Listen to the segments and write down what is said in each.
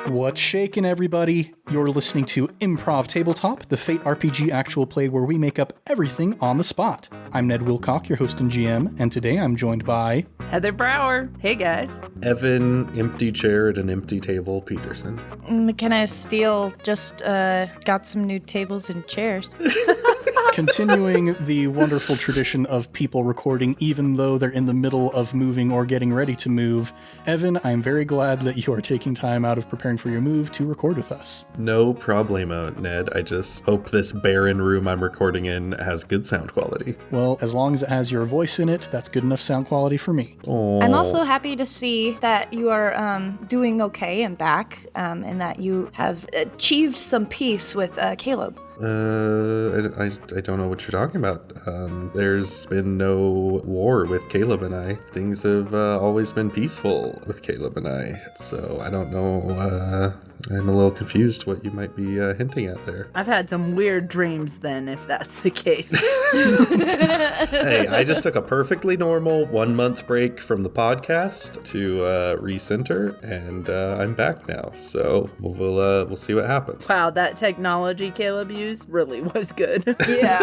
What's shaking, everybody? You're listening to Improv Tabletop, the Fate RPG actual play where we make up everything on the spot. I'm Ned Wilcock, your host and GM, and today I'm joined by... Heather Brower. Hey, guys. Evan, empty chair at an empty table, Peterson. McKenna Steele just got some new tables and chairs. Continuing the wonderful tradition of people recording even though they're in the middle of moving or getting ready to move. Evan, I'm very glad that you are taking time out of preparing for your move to record with us. No problemo, Ned. I just hope this barren room I'm recording in has good sound quality. Well, as long as it has your voice in it, that's good enough sound quality for me. Aww. I'm also happy to see that you are doing okay and back, and that you have achieved some peace with Caleb. I don't know what you're talking about. There's been no war with Caleb and I. Things have always been peaceful with Caleb and I. So I don't know. I'm a little confused what you might be hinting at there. I've had some weird dreams then, if that's the case. Hey, I just took a perfectly normal 1 month break from the podcast to recenter, and I'm back now. So we'll see what happens. Wow, that technology Caleb used really was good. Yeah.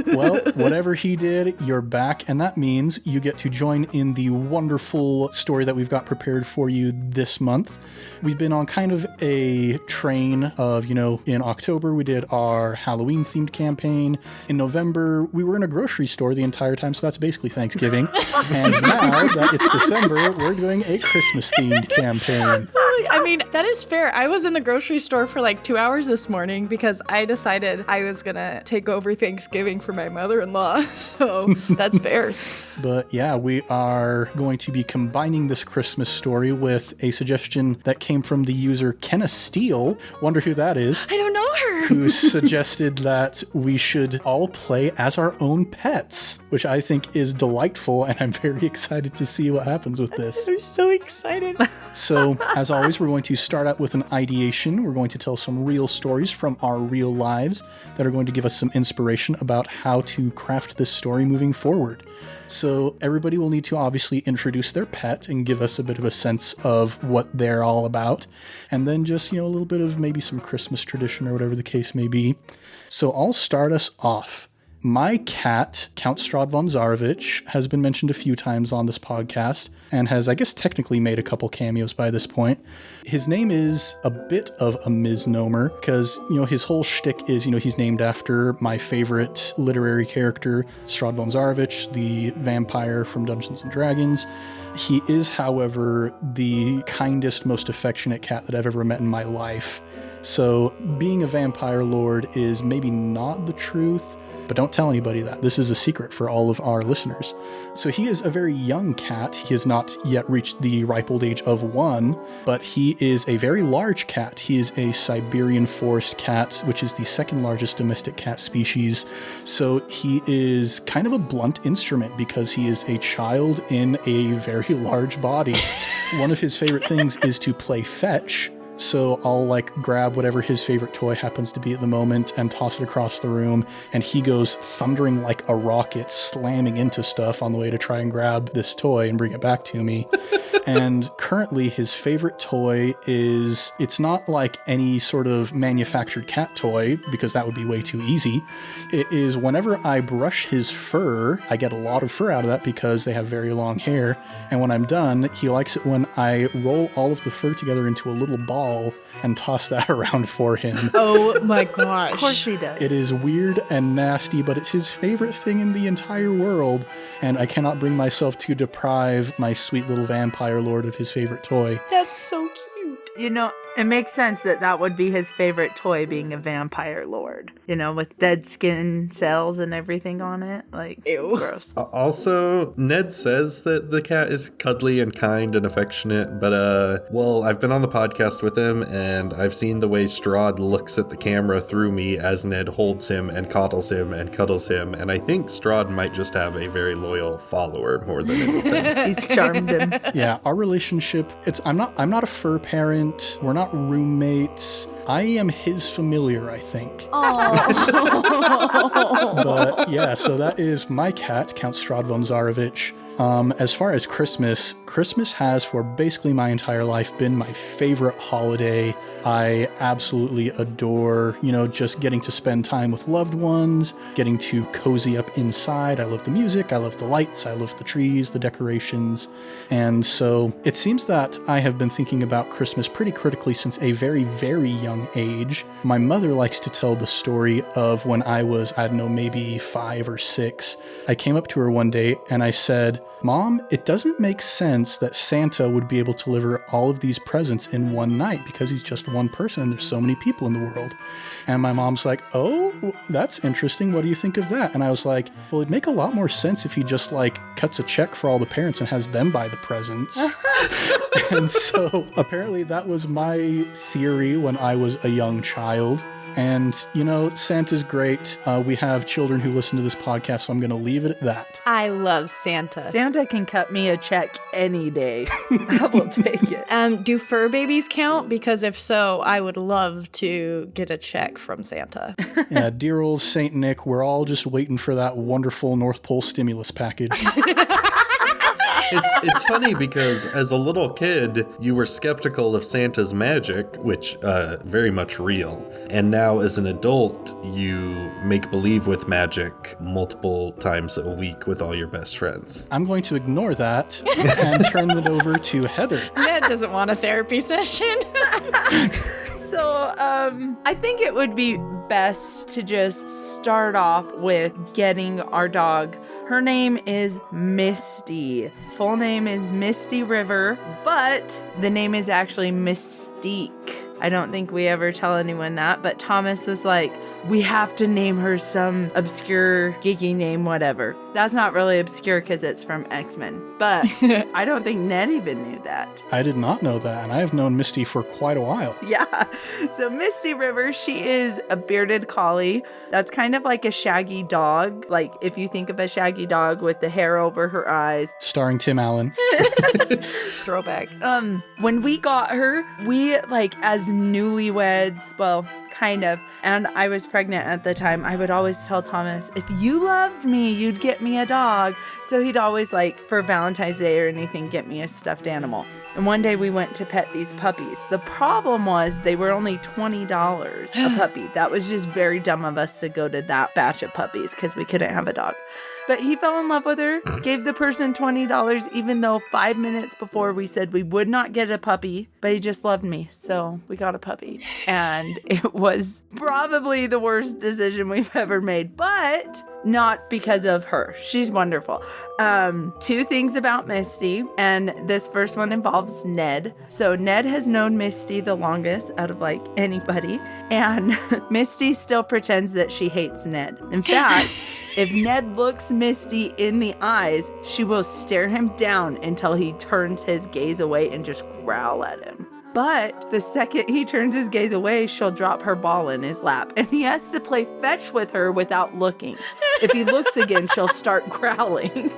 Well, whatever he did, you're back, and that means you get to join in the wonderful story that we've got prepared for you this month. We've been on kind of a train of, in October we did our Halloween-themed campaign. In November, we were in a grocery store the entire time, so that's basically Thanksgiving. And now that it's December, we're doing a Christmas-themed campaign. I mean, that is fair. I was in the grocery store for like 2 hours this morning because I decided I was going to take over Thanksgiving for my mother-in-law. So that's fair. But yeah, we are going to be combining this Christmas story with a suggestion that came from the user Kenna Steele. Wonder who that is. I don't know her. Who suggested that we should all play as our own pets, which I think is delightful, and I'm very excited to see what happens with this. I'm so excited. So, as always, we're going to start out with an ideation. We're going to tell some real stories from our real lives that are going to give us some inspiration about how to craft this story moving forward. So everybody will need to obviously introduce their pet and give us a bit of a sense of what they're all about. And then just, a little bit of maybe some Christmas tradition or whatever the case may be. So I'll start us off. My cat, Count Strahd von Zarovich, has been mentioned a few times on this podcast and has, I guess, technically made a couple cameos by this point. His name is a bit of a misnomer because, his whole shtick is, he's named after my favorite literary character, Strahd von Zarovich, the vampire from Dungeons & Dragons. He is, however, the kindest, most affectionate cat that I've ever met in my life. So being a vampire lord is maybe not the truth, but don't tell anybody that. This is a secret for all of our listeners. So he is a very young cat. He has not yet reached the ripe old age of 1, but he is a very large cat. He is a Siberian forest cat, which is the second largest domestic cat species. So he is kind of a blunt instrument because he is a child in a very large body. One of his favorite things is to play fetch. So I'll grab whatever his favorite toy happens to be at the moment and toss it across the room, and he goes thundering like a rocket, slamming into stuff on the way to try and grab this toy and bring it back to me. And currently his favorite toy is, it's not like any sort of manufactured cat toy, because that would be way too easy. It is whenever I brush his fur, I get a lot of fur out of that because they have very long hair. And when I'm done, he likes it when I roll all of the fur together into a little ball and toss that around for him. Oh my gosh. Of course he does. It is weird and nasty, but it's his favorite thing in the entire world, and I cannot bring myself to deprive my sweet little vampire lord of his favorite toy. That's so cute. It makes sense that would be his favorite toy, being a vampire lord. With dead skin cells and everything on it. Ew. Gross. Also, Ned says that the cat is cuddly and kind and affectionate, but, I've been on the podcast with him, and I've seen the way Strahd looks at the camera through me as Ned holds him and coddles him and cuddles him, and I think Strahd might just have a very loyal follower more than anything. He's charmed him. Yeah, our relationship, I'm not a fur parent. We're not not roommates. I am his familiar, I think. Oh. But yeah, so that is my cat, Count Strahd von Zarovich. As far as Christmas has for basically my entire life been my favorite holiday. I absolutely adore, just getting to spend time with loved ones, getting to cozy up inside. I love the music, I love the lights, I love the trees, the decorations. And so it seems that I have been thinking about Christmas pretty critically since a very, very young age. My mother likes to tell the story of when I was, maybe 5 or 6. I came up to her one day and I said, "Mom, it doesn't make sense that Santa would be able to deliver all of these presents in one night because he's just one person and there's so many people in the world." And my mom's like, "Oh, that's interesting. What do you think of that?" And I was like, "Well, it'd make a lot more sense if he just cuts a check for all the parents and has them buy the presents." And so apparently that was my theory when I was a young child. And, Santa's great. We have children who listen to this podcast, so I'm going to leave it at that. I love Santa. Santa can cut me a check any day. I will take it. Do fur babies count? Because if so, I would love to get a check from Santa. Yeah, dear old Saint Nick, we're all just waiting for that wonderful North Pole stimulus package. It's funny because as a little kid, you were skeptical of Santa's magic, which very much real. And now as an adult, you make believe with magic multiple times a week with all your best friends. I'm going to ignore that and turn it over to Heather. Ned doesn't want a therapy session. So, I think it would be best to just start off with getting our dog. Her name is Misty. Full name is Misty River, but the name is actually Mystique. I don't think we ever tell anyone that, but Thomas was like, we have to name her some obscure, geeky name, whatever. That's not really obscure because it's from X-Men, but I don't think Ned even knew that. I did not know that, and I have known Misty for quite a while. Yeah. So Misty River, she is a bearded collie. That's kind of like a shaggy dog. Like if you think of a shaggy dog with the hair over her eyes. Starring Tim Allen. Throwback. When we got her, we as newlyweds, well, kind of, and I was pregnant at the time, I would always tell Thomas, if you loved me, you'd get me a dog. So he'd always for Valentine's Day or anything, get me a stuffed animal. And one day we went to pet these puppies. The problem was they were only $20 a puppy. That was just very dumb of us to go to that batch of puppies because we couldn't have a dog. But he fell in love with her, gave the person $20, even though 5 minutes before we said we would not get a puppy, but he just loved me. So we got a puppy. And it was probably the worst decision we've ever made, but not because of her. She's wonderful. 2 things about Misty, and this first one involves Ned. So Ned has known Misty the longest out of anybody, and Misty still pretends that she hates Ned. In fact, if Ned looks Misty in the eyes, she will stare him down until he turns his gaze away and just growl at him. But the second he turns his gaze away, she'll drop her ball in his lap, and he has to play fetch with her without looking. If he looks again, she'll start growling.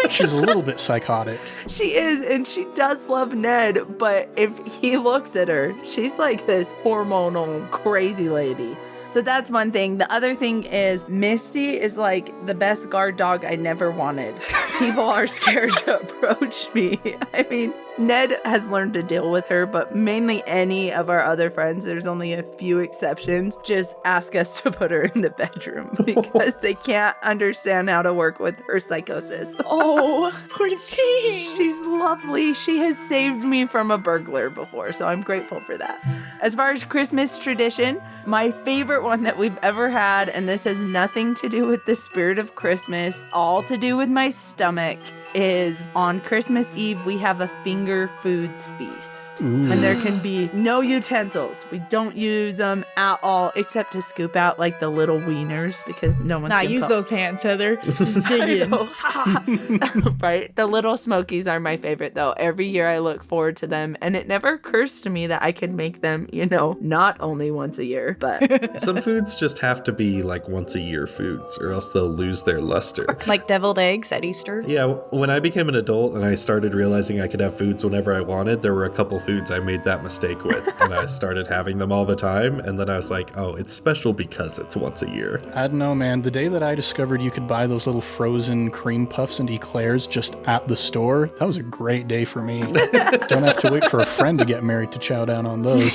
She's a little bit psychotic. She is, and she does love Ned, but if he looks at her, she's like this hormonal crazy lady. So that's one thing. The other thing is Misty is the best guard dog I never wanted. People are scared to approach me. I mean, Ned has learned to deal with her, but mainly any of our other friends, there's only a few exceptions, just ask us to put her in the bedroom because they can't understand how to work with her psychosis. Oh, poor thing. She's lovely. She has saved me from a burglar before, so I'm grateful for that. As far as Christmas tradition, my favorite one that we've ever had, and this has nothing to do with the spirit of Christmas, all to do with my stomach, is on Christmas Eve, we have a finger foods feast. Ooh. And there can be no utensils. We don't use them at all, except to scoop out the little wieners because no one's use those hands, Heather. Just dig in. Right? The little smokies are my favorite, though. Every year I look forward to them, and it never occurs to me that I could make them, not only once a year, but... Some foods just have to be once a year foods, or else they'll lose their luster. Like deviled eggs at Easter? Yeah, When I became an adult and I started realizing I could have foods whenever I wanted, there were a couple foods I made that mistake with. And I started having them all the time. And then I was like, oh, it's special because it's once a year. I don't know, man. The day that I discovered you could buy those little frozen cream puffs and eclairs just at the store, that was a great day for me. Don't have to wait for a friend to get married to chow down on those.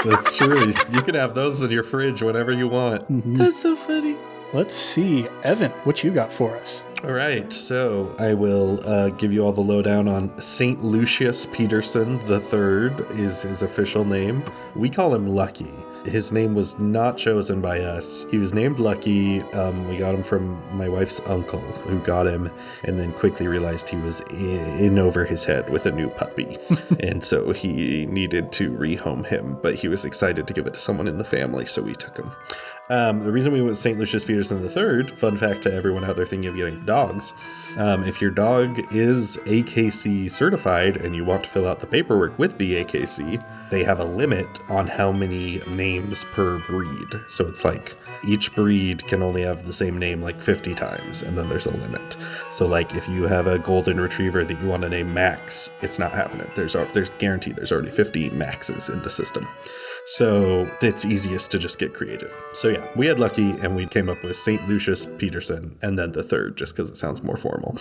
That's true. You can have those in your fridge whenever you want. Mm-hmm. That's so funny. Let's see. Evan, what you got for us? All right, so I will give you all the lowdown on St. Lucius Peterson III is his official name. We call him Lucky. His name was not chosen by us. He was named Lucky. We got him from my wife's uncle who got him and then quickly realized he was in over his head with a new puppy. And so he needed to rehome him, but he was excited to give it to someone in the family, so we took him. The reason we went with St. Lucius Peterson III, fun fact to everyone out there thinking of getting dogs, if your dog is AKC certified and you want to fill out the paperwork with the AKC, they have a limit on how many names per breed. So it's like each breed can only have the same name like 50 times, and then there's a limit. So like if you have a golden retriever that you want to name Max, it's not happening. There's guaranteed there's already 50 Maxes in the system. So it's easiest to just get creative. So yeah, we had Lucky and we came up with St. Lucius Peterson and then the third just because it sounds more formal.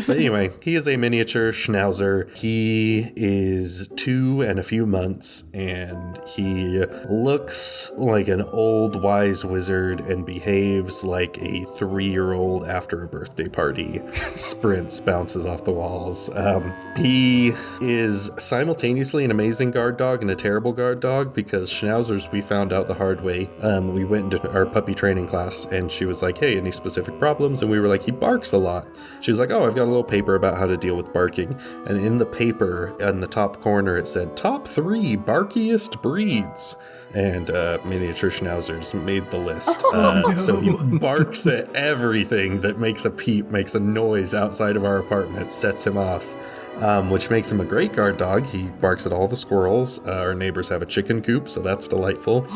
But anyway, he is a miniature Schnauzer. He is 2 and a few months and he looks like an old wise wizard and behaves like a 3-year-old after a birthday party. Sprints, bounces off the walls. He is simultaneously an amazing guard dog and a terrible guard dog because Schnauzers, we found out the hard way. We went into our puppy training class and she was like, hey, any specific problems? And we were like, he barks a lot. She was like, oh, I've got a little paper about how to deal with barking. And in the paper, in the top corner, it said top 3 barkiest breeds. And Miniature Schnauzers made the list. So he barks at everything that makes a peep, makes a noise outside of our apartment, sets him off. Which makes him a great guard dog. He barks at all the squirrels. Our neighbors have a chicken coop, so that's delightful.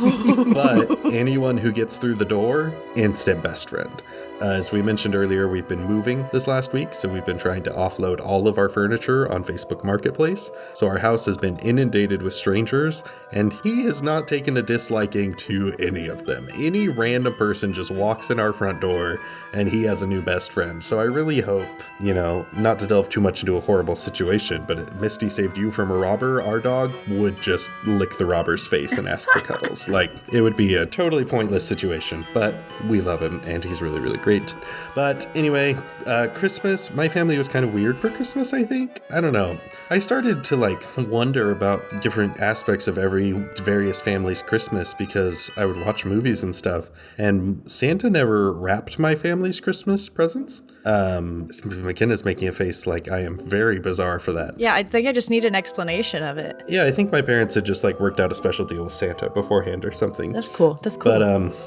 But anyone who gets through the door, instant best friend. As we mentioned earlier, we've been moving this last week, so we've been trying to offload all of our furniture on Facebook Marketplace. So our house has been inundated with strangers, and he has not taken a disliking to any of them. Any random person just walks in our front door, and he has a new best friend. So I really hope, not to delve too much into a horrible situation, but if Misty saved you from a robber, our dog would just lick the robber's face and ask for cuddles. Like, it would be a totally pointless situation, but we love him, and he's really, really great. But anyway, Christmas, my family was kind of weird for Christmas, I think. I don't know. I started to wonder about different aspects of every various family's Christmas because I would watch movies and stuff, and Santa never wrapped my family's Christmas presents. McKenna's making a face like I am very bizarre for that. Yeah, I think I just need an explanation of it. Yeah, I think my parents had just worked out a special deal with Santa beforehand or something. That's cool. But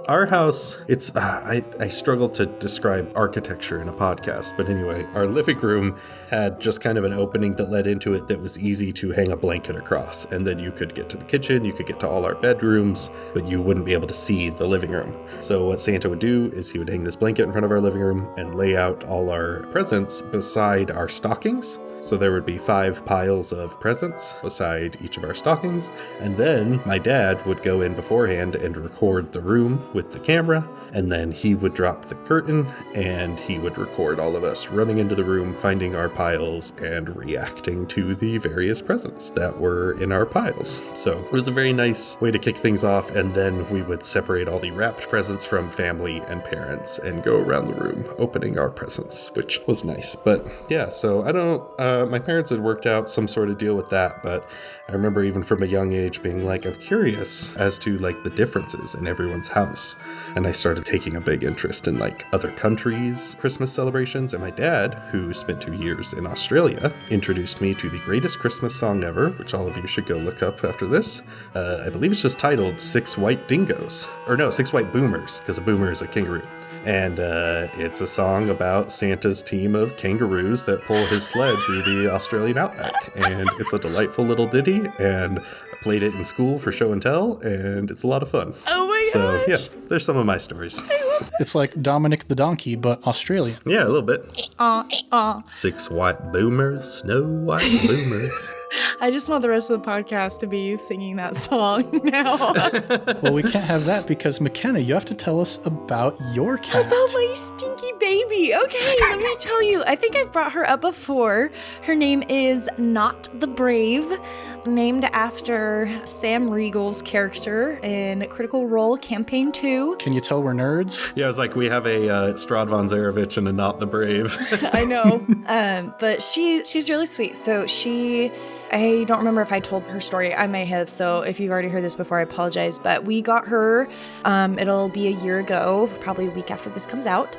our house, it's I struggle to describe architecture in a podcast, but anyway, our living room had just kind of an opening that led into it that was easy to hang a blanket across, and then you could get to the kitchen, you could get to all our bedrooms, but you wouldn't be able to see the living room. So what Santa would do is he would hang this blanket in front of our living room and lay out all our presents beside our stockings. So there would be 5 piles of presents beside each of our stockings, and then my dad would go in beforehand and record the room with the camera, and then he would drop the curtain and he would record all of us running into the room, finding our piles, and reacting to the various presents that were in our piles. So it was a very nice way to kick things off, and then we would separate all the wrapped presents from family and parents and go around the room opening our presents, which was nice. But yeah, so I don't, my parents had worked out some sort of deal with that, but I remember even from a young age being like, I'm curious as to the differences in everyone's house. And I started taking a big interest in other countries' Christmas celebrations. And my dad, who spent 2 years in Australia, introduced me to the greatest Christmas song ever, which all of you should go look up after this. I believe it's just titled 6 White Dingoes. Or no, 6 White Boomers, because a boomer is a kangaroo. And it's a song about Santa's team of kangaroos that pull his sled through the Australian outback. And it's a delightful little ditty, and I played it in school for show and tell, and it's a lot of fun. Oh my So, yeah, there's some of my stories. It's like Dominic the Donkey, but Australian. Yeah, a little bit. 6 white boomers, snow white boomers. I just want the rest of the podcast to be you singing that song now. Well, we can't have that because, McKenna, you have to tell us about your cat. About my stinky baby. Okay, let me tell you. I think I've brought her up before. Her name is Nott the Brave, named after Sam Riegel's character in Critical Role Campaign 2. Can you tell we're nerds? Yeah, it's like we have a Strahd von Zarevich and a Nott the Brave. I know. But she's really sweet. So I don't remember if I told her story. I may have. So if you've already heard this before, I apologize. But we got her, it'll be a year ago, probably a week after this comes out.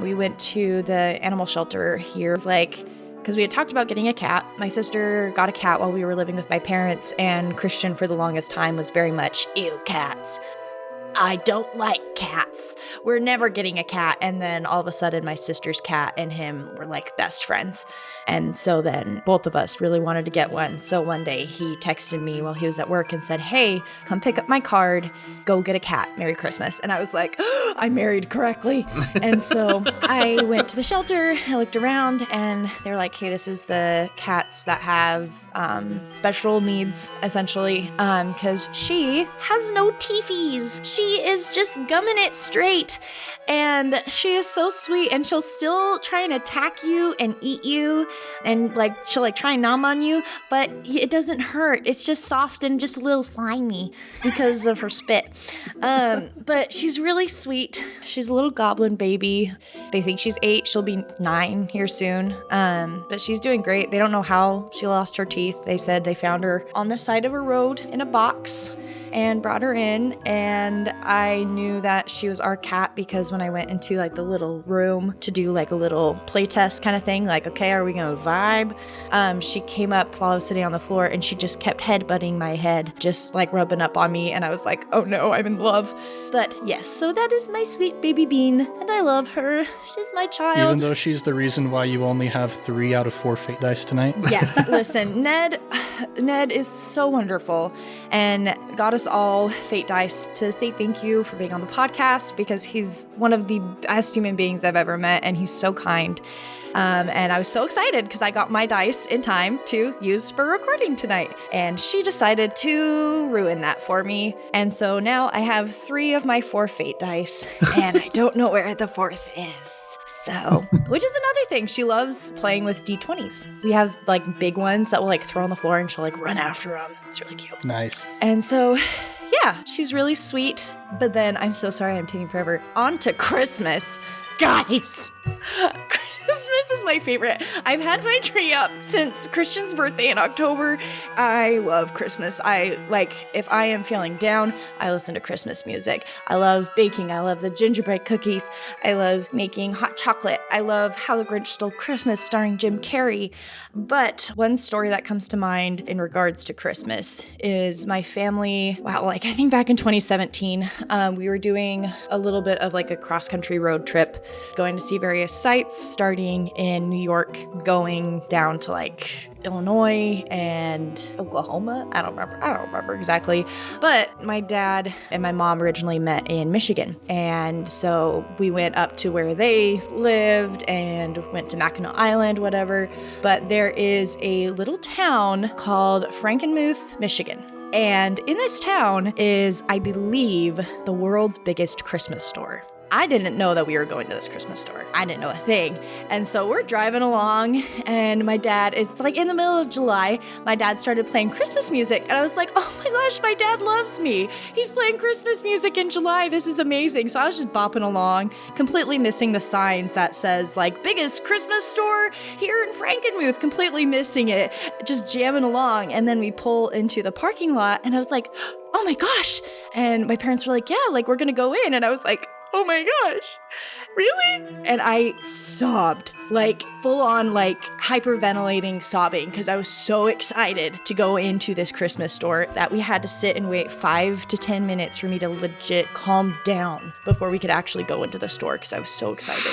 We went to the animal shelter here. It's like, because we had talked about getting a cat. My sister got a cat while we were living with my parents, and Christian for the longest time was very much, ew, cats. I don't like cats. We're never getting a cat. And then all of a sudden, my sister's cat and him were like best friends. And so then both of us really wanted to get one. So one day he texted me while he was at work and said, hey, come pick up my card. Go get a cat. Merry Christmas. And I was like, oh, I married correctly. And so I went to the shelter. I looked around and they're like, hey, this is the cats that have special needs, essentially, because she has no teethies. She is just gumming it straight, and she is so sweet, and she'll still try and attack you and eat you, and like she'll like try and nom on you, but it doesn't hurt. It's just soft and just a little slimy because of her spit. But she's really sweet. She's a little goblin baby. They think she's 8. She'll be 9 here soon. But she's doing great. They don't know how she lost her teeth. They said they found her on the side of a road in a box and brought her in, and I knew that she was our cat because when I went into like the little room to do like a little play test kind of thing, like, okay, are we gonna vibe? She came up while I was sitting on the floor and she just kept headbutting my head, just like rubbing up on me, and I was like, oh no, I'm in love. But yes, so that is my sweet baby Bean, and I love her. She's my child. Even though she's the reason why you only have 3 out of 4 fate dice tonight? Yes, listen, Ned is so wonderful and got us all fate dice to say thank you for being on the podcast, because he's one of the best human beings I've ever met, and he's so kind. And I was so excited because I got my dice in time to use for recording tonight, and she decided to ruin that for me. And so now I have 3 of my 4 fate dice, and I don't know where the 4th is. So, which is another thing. She loves playing with D20s. We have like big ones that will like throw on the floor and she'll like run after them. It's really cute. Nice. And so, yeah, she's really sweet. But then I'm so sorry I'm taking forever. On to Christmas. Guys, Christmas is my favorite. I've had my tree up since Christian's birthday in October. I love Christmas. If I am feeling down, I listen to Christmas music. I love baking. I love the gingerbread cookies. I love making hot chocolate. I love How the Grinch Stole Christmas starring Jim Carrey. But one story that comes to mind in regards to Christmas is my family. I think back in 2017, we were doing a little bit of like a cross-country road trip, going to see various sites, starting in New York, going down to like Illinois and Oklahoma. I don't remember exactly. But my dad and my mom originally met in Michigan. And so we went up to where they lived and went to Mackinac Island, whatever. But there is a little town called Frankenmuth, Michigan. And in this town is, I believe, the world's biggest Christmas store. I didn't know that we were going to this Christmas store. I didn't know a thing. And so we're driving along, and my dad, it's like in the middle of July, my dad started playing Christmas music. And I was like, oh my gosh, my dad loves me. He's playing Christmas music in July. This is amazing. So I was just bopping along, completely missing the signs that says like biggest Christmas store here in Frankenmuth, completely missing it, just jamming along. And then we pull into the parking lot, and I was like, oh my gosh. And my parents were like, yeah, like we're going to go in. And I was like, oh my gosh. Really? And I sobbed, like full on, like hyperventilating sobbing, because I was so excited to go into this Christmas store that we had to sit and wait 5 to 10 minutes for me to legit calm down before we could actually go into the store, because I was so excited.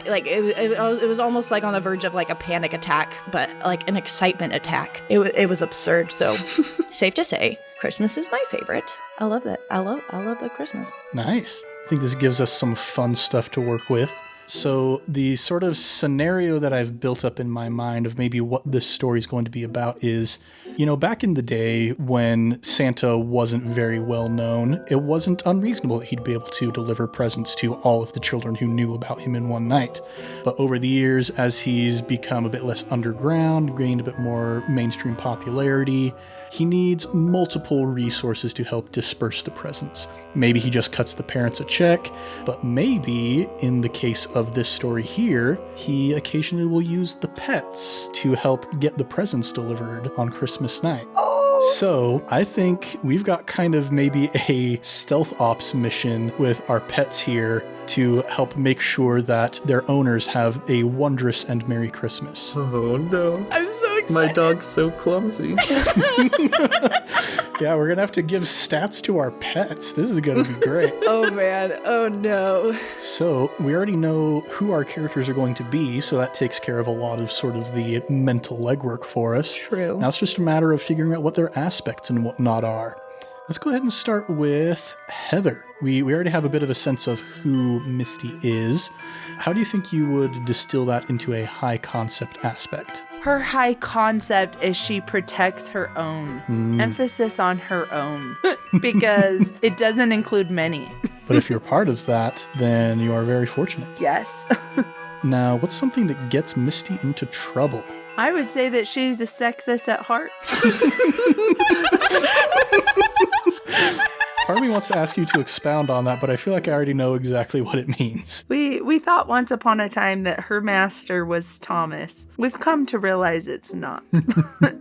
It was almost like on the verge of like a panic attack, but like an excitement attack. It was absurd. So safe to say, Christmas is my favorite. I love that. I love the Christmas. Nice. I think this gives us some fun stuff to work with. So the sort of scenario that I've built up in my mind of maybe what this story is going to be about is, back in the day when Santa wasn't very well known, it wasn't unreasonable that he'd be able to deliver presents to all of the children who knew about him in one night. But over the years, as he's become a bit less underground, gained a bit more mainstream popularity, he needs multiple resources to help disperse the presents. Maybe he just cuts the parents a check, but maybe, in the case of this story here, he occasionally will use the pets to help get the presents delivered on Christmas night. So I think we've got kind of maybe a stealth ops mission with our pets here to help make sure that their owners have a wondrous and Merry Christmas. Oh no. I'm so excited. My dog's so clumsy. Yeah, we're going to have to give stats to our pets. This is going to be great. Oh man. Oh no. So we already know who our characters are going to be, so that takes care of a lot of sort of the mental legwork for us. True. Now it's just a matter of figuring out what their aspects and whatnot are. Let's go ahead and start with Heather. We already have a bit of a sense of who Misty is. How do you think you would distill that into a high concept aspect? Her high concept is she protects her own. Emphasis on her own. Because it doesn't include many. But if you're part of that, then you are very fortunate. Yes. Now, what's something that gets Misty into trouble? I would say that she's a sexist at heart. Part of me wants to ask you to expound on that, but I feel like I already know exactly what it means. We thought once upon a time that her master was Thomas. We've come to realize it's not.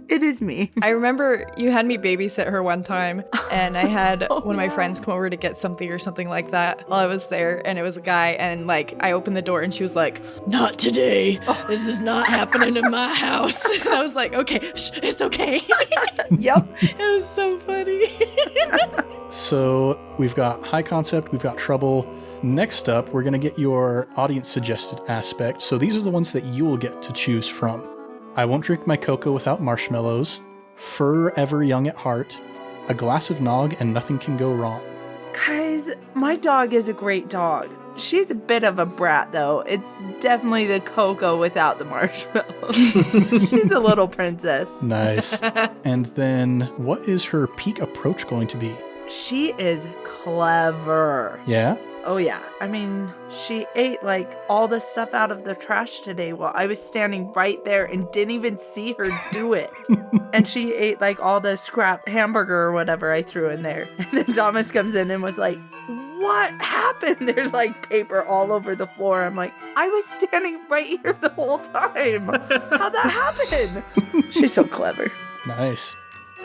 It is me. I remember you had me babysit her one time, and I had one of my friends come over to get something or something like that while I was there, and it was a guy, and like I opened the door and she was like, "Not today. This is not happening in my house." And I was like, "Okay, it's okay." Yep. It was so funny. So we've got high concept, we've got trouble. Next up, we're going to get your audience suggested aspect. So these are the ones that you will get to choose from. I won't drink my cocoa without marshmallows, forever young at heart, a glass of nog and nothing can go wrong. Guys, my dog is a great dog. She's a bit of a brat, though. It's definitely the cocoa without the marshmallows. She's a little princess. Nice. And then what is her peak approach going to be? She is clever. Yeah? Oh, yeah. I mean, she ate like all the stuff out of the trash today while I was standing right there and didn't even see her do it. And she ate like all the scrap hamburger or whatever I threw in there. And then Thomas comes in and was like, "What happened?" There's like paper all over the floor. I'm like, I was standing right here the whole time. How'd that happen? She's so clever. Nice.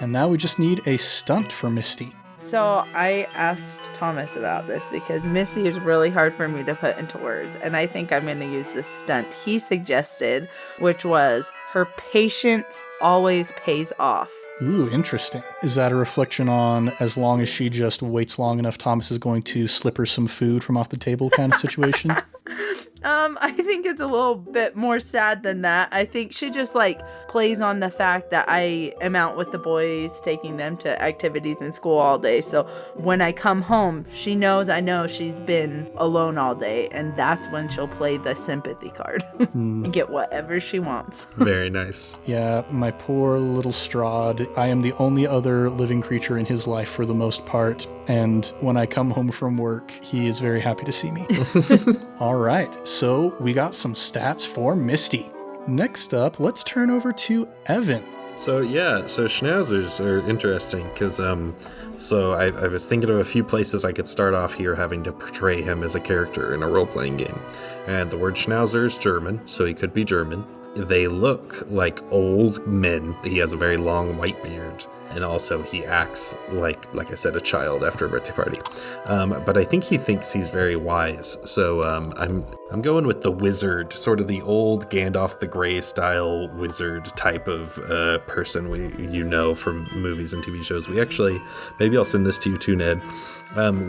And now we just need a stunt for Misty. So I asked Thomas about this because Misty is really hard for me to put into words, and I think I'm going to use this stunt he suggested, which was her patience always pays off. Ooh, interesting. Is that a reflection on as long as she just waits long enough, Thomas is going to slip her some food from off the table kind of situation? I think it's a little bit more sad than that. I think she just like plays on the fact that I am out with the boys, taking them to activities in school all day. So when I come home, she knows I know she's been alone all day, and that's when she'll play the sympathy card and get whatever she wants. Very nice. Yeah, my poor little Strahd. I am the only other living creature in his life for the most part, and when I come home from work, he is very happy to see me. All right, so we got some stats for Misty. Next up, let's turn over to Evan. So schnauzers are interesting because so I was thinking of a few places I could start off here having to portray him as a character in a role-playing game. And the word Schnauzer is German, so he could be German. They look like old men. He has a very long white beard. And also he acts like I said, a child after a birthday party. But I think he thinks he's very wise. So I'm going with the wizard, sort of the old Gandalf the Grey style wizard type of person from movies and TV shows. We actually, maybe I'll send this to you too, Ned.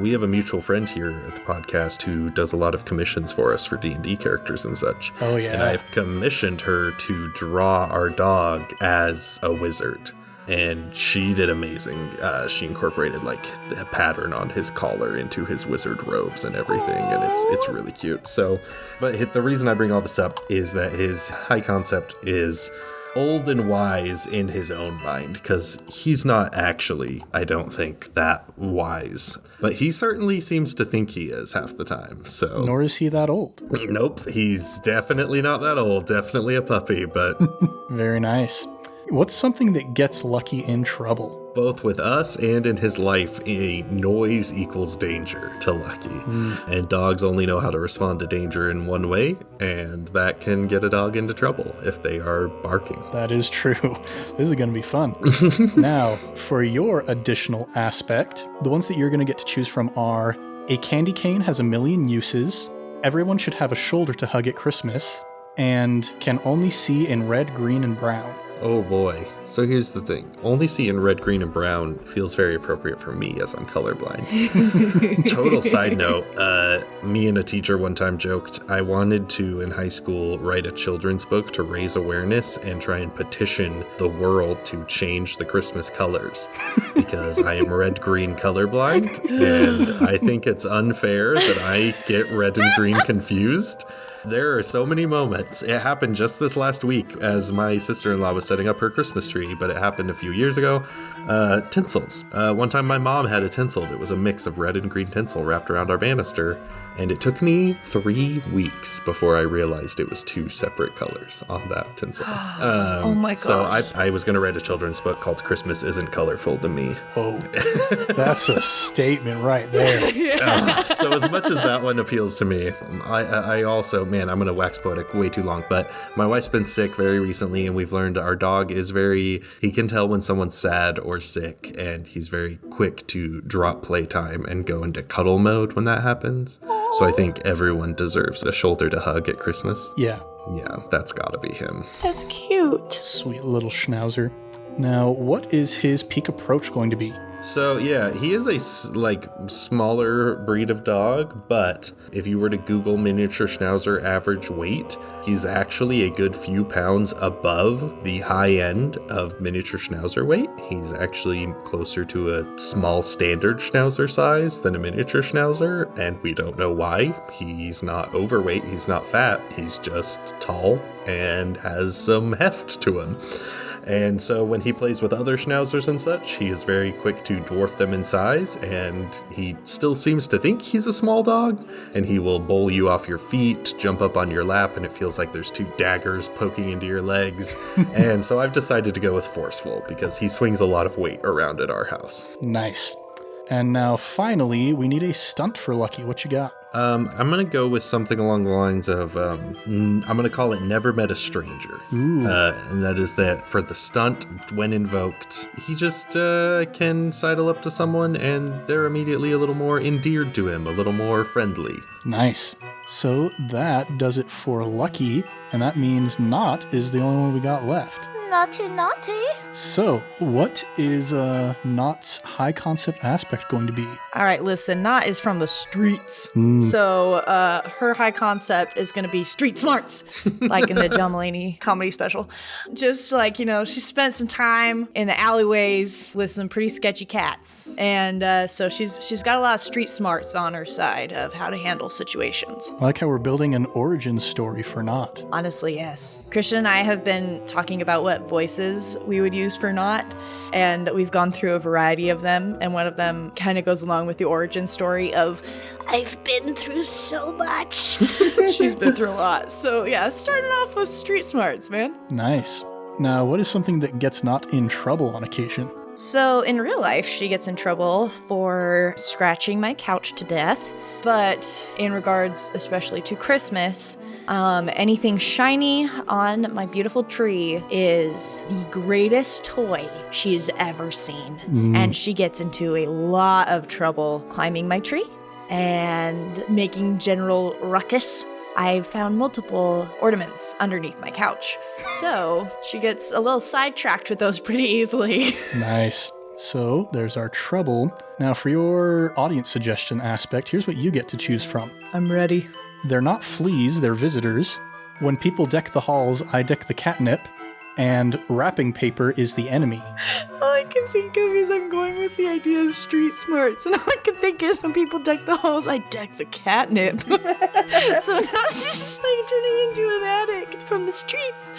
We have a mutual friend here at the podcast who does a lot of commissions for us for D&D characters and such. Oh, yeah. And I've commissioned her to draw our dog as a wizard. And she did amazing. She incorporated like a pattern on his collar into his wizard robes and everything, and it's really cute. So, but the reason I bring all this up is that his high concept is old and wise in his own mind, because he's not actually, I don't think, that wise. But he certainly seems to think he is half the time. So Nor is he that old. Nope, he's definitely not that old. Definitely a puppy, but Very nice. What's something that gets Lucky in trouble? both with us and in his life, a noise equals danger to Lucky. And dogs only know how to respond to danger in one way, and that can get a dog into trouble if they are barking. That is true. This is going to be fun. Now, for your additional aspect, the ones that you're going to get to choose from are: a candy cane has a million uses, everyone should have a shoulder to hug at Christmas, and can only see in red, green, and brown. Oh boy. So here's the thing. Only see in red, green, and brown feels very appropriate for me as I'm colorblind. Total side note, me and a teacher one time joked I wanted to, in high school, write a children's book to raise awareness and try and petition the world to change the Christmas colors. Because I am red, green colorblind, and I think it's unfair that I get red and green confused. There are so many moments. It happened just this last week as my sister-in-law was setting up her Christmas tree, but it happened a few years ago. Tinsels. One time my mom had a tinsel that was a mix of red and green tinsel wrapped around our banister, and it took me 3 weeks before I realized it was 2 separate colors on that tinsel. Oh my gosh. So I was going to write a children's book called Christmas Isn't Colorful to Me. Oh, that's a statement right there. So as much as that one appeals to me, I also, man, I'm going to wax poetic way too long, but my wife's been sick very recently, and we've learned our dog is he can tell when someone's sad or sick, and he's very quick to drop playtime and go into cuddle mode when that happens. So I think everyone deserves a shoulder to hug at Christmas. Yeah. Yeah, that's gotta be him. That's cute. Sweet little Schnauzer. Now, what is his peak approach going to be? So yeah, he is a smaller breed of dog, but if you were to Google Miniature Schnauzer average weight, he's actually a good few pounds above the high end of Miniature Schnauzer weight. He's actually closer to a small standard Schnauzer size than a Miniature Schnauzer, and we don't know why. He's not overweight, he's not fat, he's just tall and has some heft to him. And so when he plays with other Schnauzers and such, he is very quick to dwarf them in size, and he still seems to think he's a small dog, and he will bowl you off your feet, jump up on your lap, and it feels like there's 2 daggers poking into your legs. And so I've decided to go with forceful, because he swings a lot of weight around at our house. Nice. And now, finally, we need a stunt for Lucky. What you got? I'm going to go with something along the lines of, I'm going to call it Never Met a Stranger. And that is that for the stunt, when invoked, he just can sidle up to someone and they're immediately a little more endeared to him, a little more friendly. Nice. So that does it for Lucky, and that means Nott is the only one we got left. Naughty, naughty. So, what is Nott's high concept aspect going to be? All right, listen, Nott is from the streets. So her high concept is going to be street smarts, like in the John Mulaney comedy special. Just like, she spent some time in the alleyways with some pretty sketchy cats. And so she's got a lot of street smarts on her side of how to handle situations. I like how we're building an origin story for Nott. Honestly, yes. Christian and I have been talking about what voices we would use for Nott, and we've gone through a variety of them, and one of them kind of goes along with the origin story of, I've been through so much. She's been through a lot. So yeah, starting off with street smarts, man. Nice. Now, what is something that gets Nott in trouble on occasion? So in real life, she gets in trouble for scratching my couch to death. But in regards especially to Christmas, anything shiny on my beautiful tree is the greatest toy she's ever seen. And she gets into a lot of trouble climbing my tree and making general ruckus. I found multiple ornaments underneath my couch. So she gets a little sidetracked with those pretty easily. Nice. So there's our trouble. Now for your audience suggestion aspect, here's what you get to choose from. I'm ready. They're not fleas, they're visitors. When people deck the halls, I deck the catnip. And wrapping paper is the enemy. All I can think of is I'm going with the idea of street smarts. And all I can think is when people deck the halls, I deck the catnip. So now she's just like turning into an addict from the streets.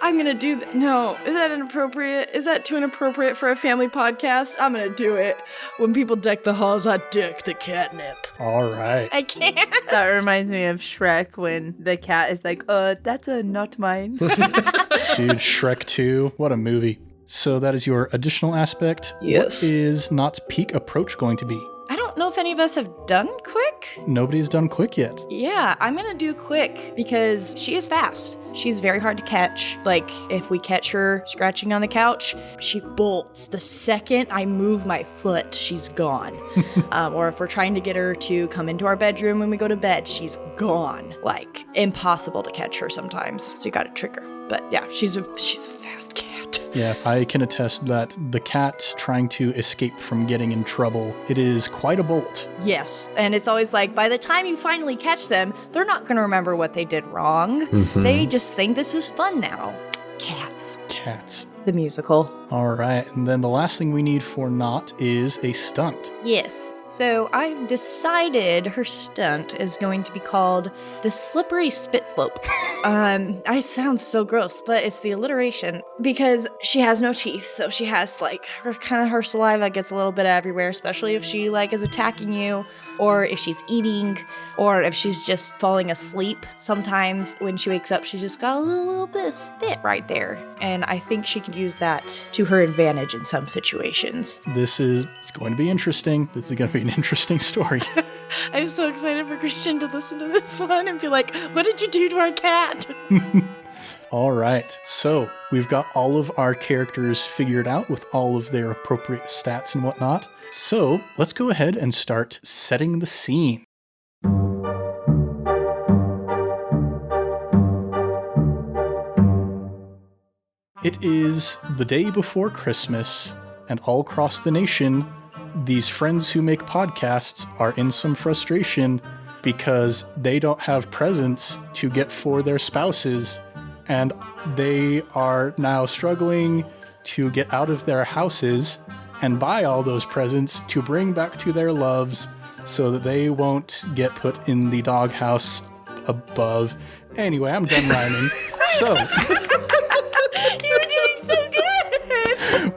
I'm going to do that. No, is that inappropriate? Is that too inappropriate for a family podcast? I'm going to do it. When people deck the halls, I deck the catnip. All right. I can't. That reminds me of Shrek when the cat is like, that's not mine. Dude, Shrek 2, what a movie. So that is your additional aspect. Yes. What is Nott's peak approach going to be? I don't know if any of us have done quick. Nobody's done quick yet. Yeah, I'm gonna do quick because she is fast. She's very hard to catch. Like, if we catch her scratching on the couch, she bolts. The second I move my foot, she's gone. Or if we're trying to get her to come into our bedroom when we go to bed, she's gone. Like, impossible to catch her sometimes. So you gotta trick her. But yeah, she's a fast cat. Yeah, I can attest that the cat trying to escape from getting in trouble, it is quite a bolt. Yes, and it's always like, by the time you finally catch them, they're not going to remember what they did wrong. They just think this is fun now. Cats. Cats. The musical. All right, and then the last thing we need for Nott is a stunt. Yes, so I've decided her stunt is going to be called the Slippery Spit Slope. I sound so gross, but it's the alliteration because she has no teeth, so she has like her saliva gets a little bit everywhere, especially if she like is attacking you, or if she's eating, or if she's just falling asleep. Sometimes when she wakes up, she's just got a little bit of spit right there, and I think she could use that to her advantage in some situations. It's going to be interesting. This is going to be an interesting story. I'm so excited for Christian to listen to this one and be like, what did you do to our cat? All right, so we've got all of our characters figured out with all of their appropriate stats and whatnot. So let's go ahead and start setting the scene. It is the day before Christmas, and all across the nation, these friends who make podcasts are in some frustration because they don't have presents to get for their spouses, and they are now struggling to get out of their houses and buy all those presents to bring back to their loves so that they won't get put in the doghouse above. Anyway, I'm done rhyming. So...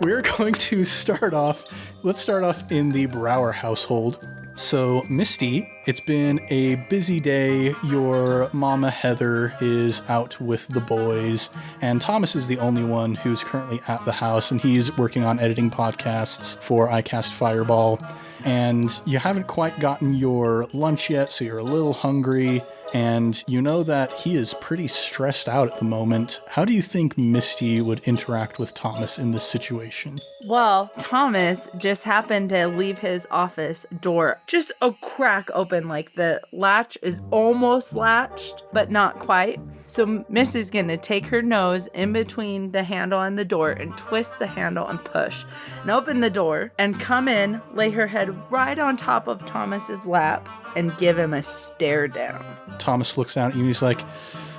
We're going to let's start off in the Brower household. So, Misty, it's been a busy day. Your mama, Heather, is out with the boys, and Thomas is the only one who's currently at the house, and he's working on editing podcasts for iCast Fireball. And you haven't quite gotten your lunch yet, so you're a little hungry. And you know that he is pretty stressed out at the moment. How do you think Misty would interact with Thomas in this situation? Well, Thomas just happened to leave his office door just a crack open, like the latch is almost latched, but not quite. So Misty's gonna take her nose in between the handle and the door and twist the handle and push and open the door and come in, lay her head right on top of Thomas's lap and give him a stare down. Thomas looks down at you and he's like,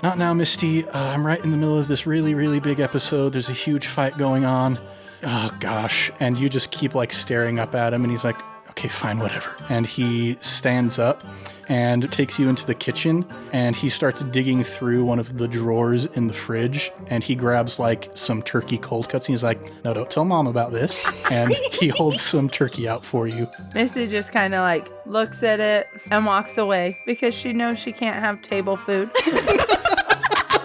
"Not now, Misty. I'm right in the middle of this really, really big episode. There's a huge fight going on. Oh, gosh." And you just keep like staring up at him and he's like, "Okay, fine, whatever." And he stands up and takes you into the kitchen and he starts digging through one of the drawers in the fridge and he grabs like some turkey cold cuts and he's like, "No, don't tell Mom about this." And he holds some turkey out for you. Misty just kind of like looks at it and walks away because she knows she can't have table food.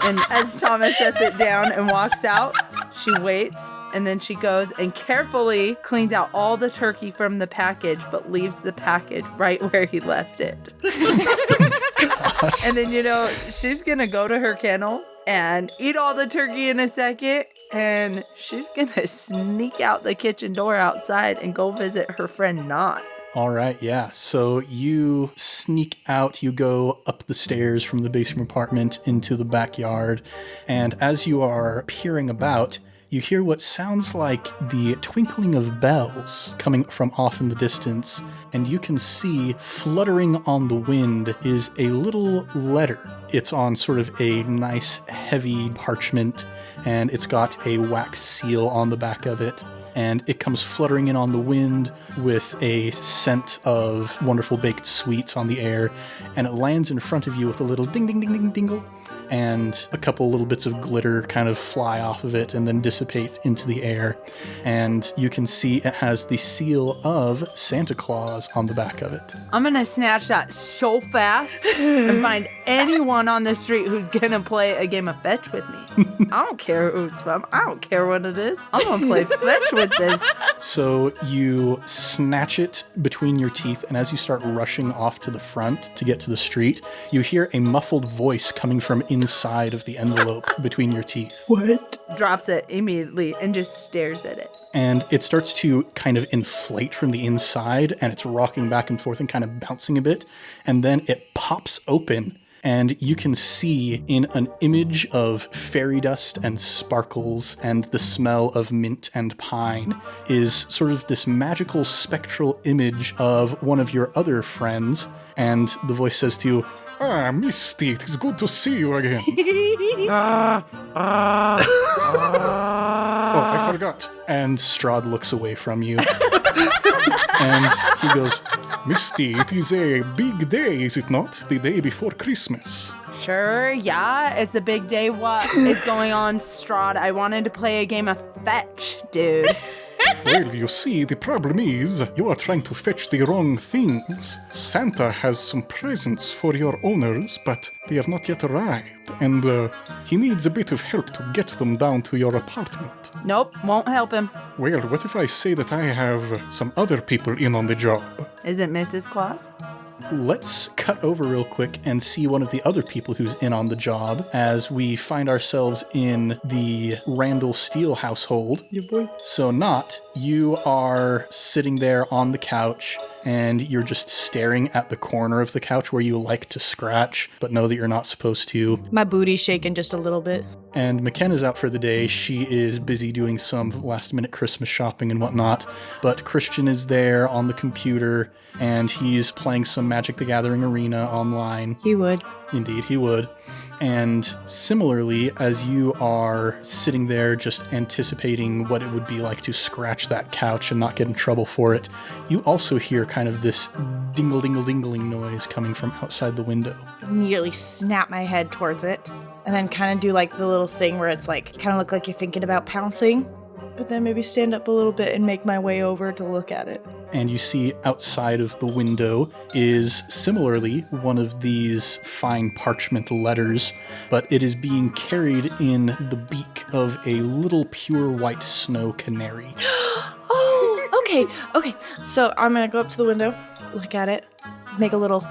And as Thomas sets it down and walks out, she waits And then she goes and carefully cleans out all the turkey from the package, but leaves the package right where he left it. And then, she's going to go to her kennel and eat all the turkey in a second. And she's going to sneak out the kitchen door outside and go visit her friend Nott. All right, yeah. So you sneak out, you go up the stairs from the basement apartment into the backyard. And as you are peering about, you hear what sounds like the twinkling of bells coming from off in the distance. And you can see fluttering on the wind is a little letter. It's on sort of a nice heavy parchment, and it's got a wax seal on the back of it. And it comes fluttering in on the wind with a scent of wonderful baked sweets on the air, and it lands in front of you with a little ding, ding, ding, ding, dingle, and a couple little bits of glitter kind of fly off of it and then dissipate into the air. And you can see it has the seal of Santa Claus on the back of it. I'm going to snatch that so fast and find anyone on the street who's going to play a game of fetch with me. I don't care who it's from. I don't care what it is. I'm going to play fetch with this. So you snatch it between your teeth, and as you start rushing off to the front to get to the street, you hear a muffled voice coming from inside of the envelope between your teeth. What? Drops it immediately and just stares at it. And it starts to kind of inflate from the inside, and it's rocking back and forth and kind of bouncing a bit. And then it pops open, and you can see in an image of fairy dust and sparkles and the smell of mint and pine is sort of this magical spectral image of one of your other friends. And the voice says to you, "Ah, Misty, it is good to see you again." Oh, I forgot. And Strahd looks away from you. And he goes, "Misty, it is a big day, is it not? The day before Christmas." Sure, yeah, it's a big day. What is going on, Strahd? I wanted to play a game of fetch, dude. Well, you see, the problem is you are trying to fetch the wrong things. Santa has some presents for your owners, but they have not yet arrived. And he needs a bit of help to get them down to your apartment. Nope, won't help him. Well, what if I say that I have some other people in on the job? Is it Mrs. Claus? Let's cut over real quick and see one of the other people who's in on the job as we find ourselves in the Randall Steele household. Yeah, boy. So Nott, you are sitting there on the couch and you're just staring at the corner of the couch where you like to scratch, but know that you're not supposed to. My booty's shaking just a little bit. And McKenna's out for the day. She is busy doing some last-minute Christmas shopping and whatnot. But Christian is there on the computer, and he's playing some Magic the Gathering Arena online. He would. Indeed, he would. And similarly, as you are sitting there just anticipating what it would be like to scratch that couch and not get in trouble for it, you also hear kind of this dingle-dingle-dingling noise coming from outside the window. Immediately snap my head towards it. And then kind of do like the little thing where it's like, kind of look like you're thinking about pouncing. But then maybe stand up a little bit and make my way over to look at it. And you see outside of the window is similarly one of these fine parchment letters, but it is being carried in the beak of a little pure white snow canary. Oh, okay. So I'm going to go up to the window, look at it, make a little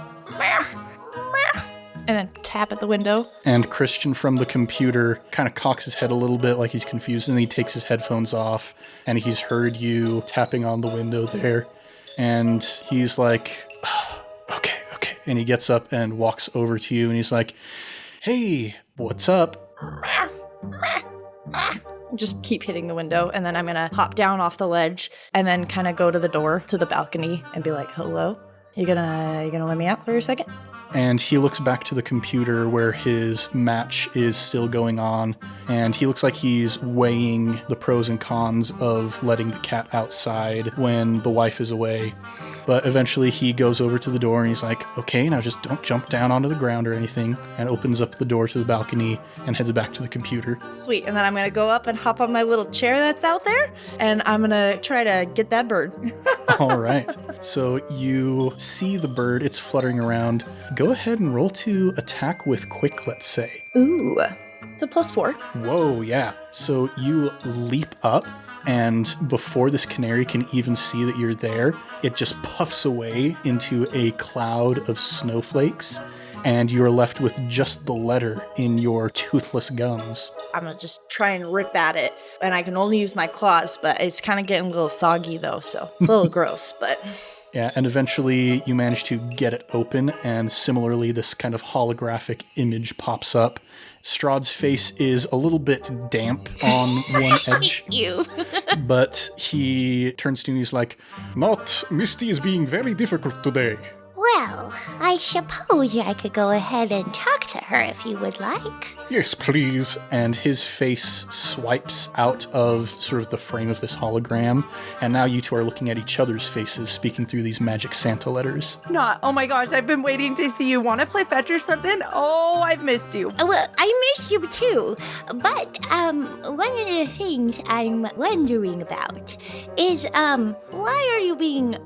and then tap at the window. And Christian from the computer kind of cocks his head a little bit like he's confused, and he takes his headphones off, and he's heard you tapping on the window there. And he's like, okay. And he gets up and walks over to you, and he's like, "Hey, what's up?" Just keep hitting the window, and then I'm going to hop down off the ledge and then kind of go to the door, to the balcony, and be like, "Hello? You gonna let me out for a second?" And he looks back to the computer where his match is still going on, and he looks like he's weighing the pros and cons of letting the cat outside when the wife is away. But eventually he goes over to the door and he's like, "Okay, now just don't jump down onto the ground or anything," and opens up the door to the balcony and heads back to the computer. Sweet. And then I'm going to go up and hop on my little chair that's out there, and I'm going to try to get that bird. All right. So you see the bird. It's fluttering around. Go ahead and roll to attack with quick, let's say. Ooh. It's a +4. Whoa, yeah. So you leap up And before this canary can even see that you're there, it just puffs away into a cloud of snowflakes, and you're left with just the letter in your toothless gums. I'm gonna just try and rip at it, and I can only use my claws, but it's kind of getting a little soggy though, so it's a little gross, but... Yeah, and eventually you manage to get it open, and similarly this kind of holographic image pops up. Strahd's face is a little bit damp on one edge. Ew. But he turns to you and he's like, "Nott, Misty is being very difficult today." Well, I suppose I could go ahead and talk to her if you would like. "Yes, please." And his face swipes out of sort of the frame of this hologram. And now you two are looking at each other's faces, speaking through these magic Santa letters. Nott, oh my gosh, I've been waiting to see you. Want to play fetch or something? Oh, I've missed you. Well, I miss you too, but one of the things I'm wondering about is why are you being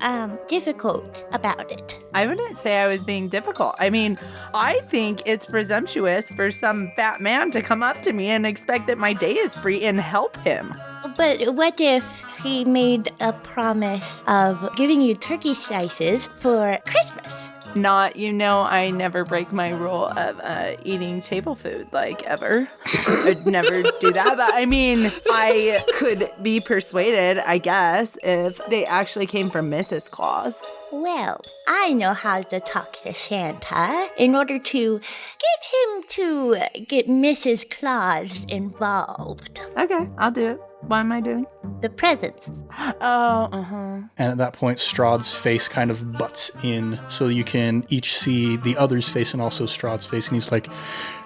difficult about it? I wouldn't say I was being difficult. I mean, I think it's presumptuous for some fat man to come up to me and expect that my day is free and help him. But what if he made a promise of giving you turkey slices for Christmas? Nott, you know I never break my rule of eating table food, like, ever. I'd never do that, but I mean, I could be persuaded, I guess, if they actually came from Mrs. Claus. Well, I know how to talk to Santa in order to get him to get Mrs. Claus involved. Okay, I'll do it. What am I doing? The presents. Oh, uh-huh. And at that point, Strahd's face kind of butts in, so you can each see the other's face and also Strahd's face. And he's like,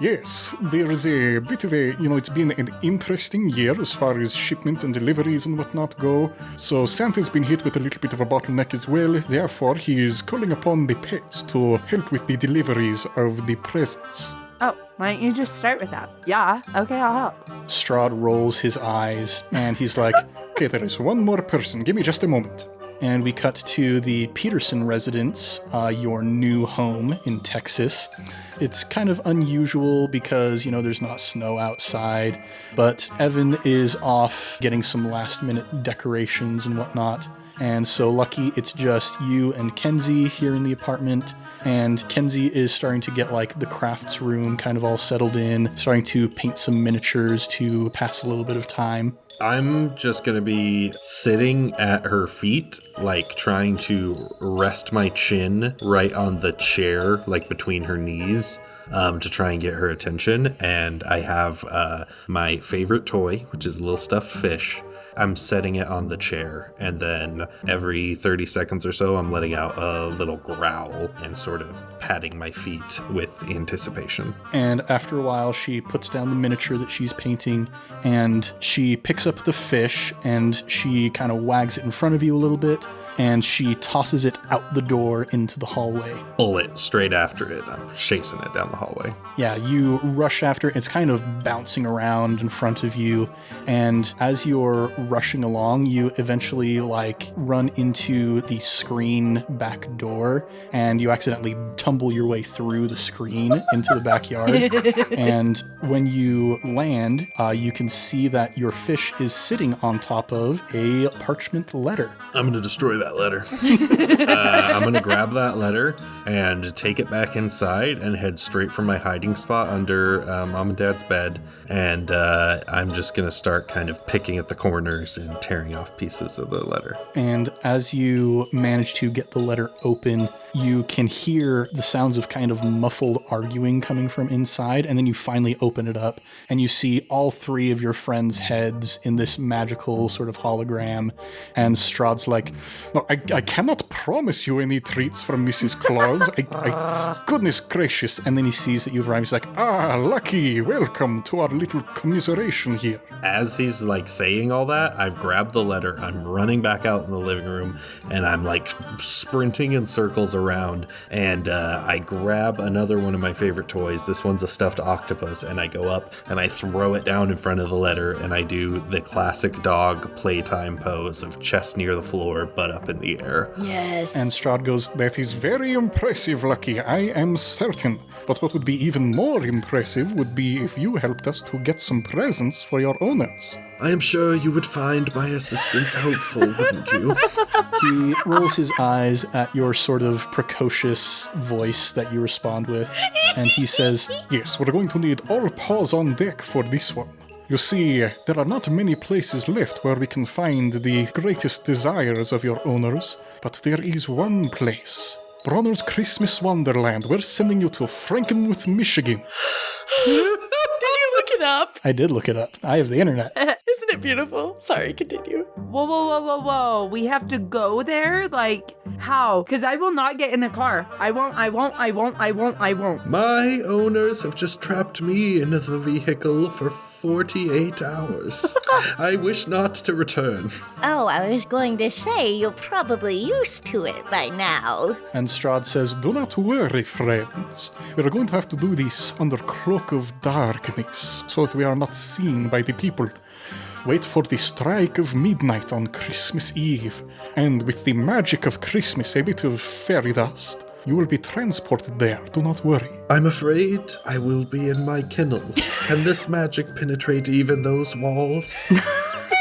"Yes, there is a bit of a, it's been an interesting year as far as shipment and deliveries and whatnot go. So Santa's been hit with a little bit of a bottleneck as well. Therefore, he is calling upon the pets to help with the deliveries of the presents." Oh, why don't you just start with that? Yeah, okay, I'll help. Strahd rolls his eyes, and he's like, "Okay, there is one more person. Give me just a moment." And we cut to the Peterson residence, your new home in Texas. It's kind of unusual because, there's not snow outside, but Evan is off getting some last-minute decorations and whatnot. And so lucky it's just you and Kenzie here in the apartment. And Kenzie is starting to get the crafts room kind of all settled in, starting to paint some miniatures to pass a little bit of time. I'm just going to be sitting at her feet, trying to rest my chin right on the chair, between her knees, to try and get her attention. And I have my favorite toy, which is a little stuffed fish. I'm setting it on the chair, and then every 30 seconds or so, I'm letting out a little growl and sort of patting my feet with anticipation. And after a while, she puts down the miniature that she's painting, and she picks up the fish, and she kind of wags it in front of you a little bit, and she tosses it out the door into the hallway. Pull it straight after it. I'm chasing it down the hallway. Yeah, you rush after it. It's kind of bouncing around in front of you, and as you're rushing along, you eventually run into the screen back door, and you accidentally tumble your way through the screen into the backyard. And when you land, you can see that your fish is sitting on top of a parchment letter. I'm going to destroy that letter. I'm going to grab that letter and take it back inside and head straight for my hiding spot under Mom and Dad's bed. And I'm just going to start kind of picking at the corners and tearing off pieces of the letter. And as you manage to get the letter open, you can hear the sounds of kind of muffled arguing coming from inside, and then you finally open it up, and you see all three of your friends' heads in this magical sort of hologram, and Strahd's like, "No, I cannot promise you any treats from Mrs. Claus. Goodness gracious." And then he sees that you've arrived. He's like, "Ah, lucky, welcome to our little commiseration here." As he's saying all that, I've grabbed the letter, I'm running back out in the living room, and I'm sprinting in circles around, and I grab another one of my favorite toys. This one's a stuffed octopus, and I go up and I throw it down in front of the letter, and I do the classic dog playtime pose of chest near the floor, butt up up in the air. Yes. And Strahd goes, "That is very impressive, Lucky. I am certain. But what would be even more impressive would be if you helped us to get some presents for your owners." I am sure you would find my assistance helpful, wouldn't you? He rolls his eyes at your sort of precocious voice that you respond with, and he says, "Yes, we're going to need all paws on deck for this one. You see, there are not many places left where we can find the greatest desires of your owners, but there is one place. Bronner's Christmas Wonderland. We're sending you to Frankenmuth, Michigan." Did you look it up? I did look it up. I have the internet. Isn't it beautiful? Sorry, continue. Whoa. We have to go there? Like, how? Because I will not get in a car. I won't. My owners have just trapped me in the vehicle for 48 hours. I wish not to return. Oh, I was going to say, you're probably used to it by now. And Strahd says, "Do not worry, friends. We are going to have to do this under cloak of darkness, so that we are not seen by the people. Wait for the strike of midnight on Christmas Eve, and with the magic of Christmas, a bit of fairy dust, you will be transported there. Do not worry." I'm afraid I will be in my kennel. Can this magic penetrate even those walls?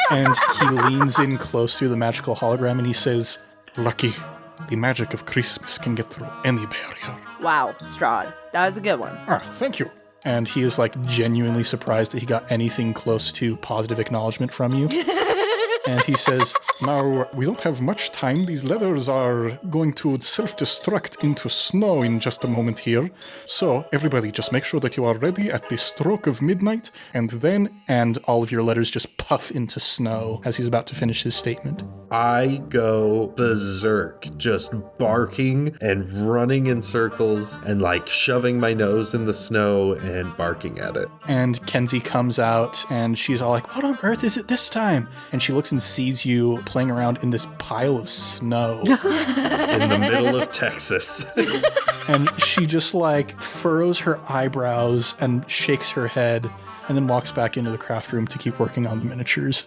And he leans in close to the magical hologram and he says, "Lucky, the magic of Christmas can get through any barrier." Wow, Strahd. That was a good one. "Ah, thank you." And he is like genuinely surprised that he got anything close to positive acknowledgement from you. And he says, "Now, we don't have much time. These leathers are going to self-destruct into snow in just a moment here. So, everybody, just make sure that you are ready at the stroke of midnight, and then..." And all of your letters just puff into snow as he's about to finish his statement. I go berserk, just barking and running in circles and like shoving my nose in the snow and barking at it. And Kenzie comes out and she's all like, "What on earth is it this time?" And she looks and sees you playing around in this pile of snow. In the middle of Texas. And she just like furrows her eyebrows and shakes her head and then walks back into the craft room to keep working on the miniatures.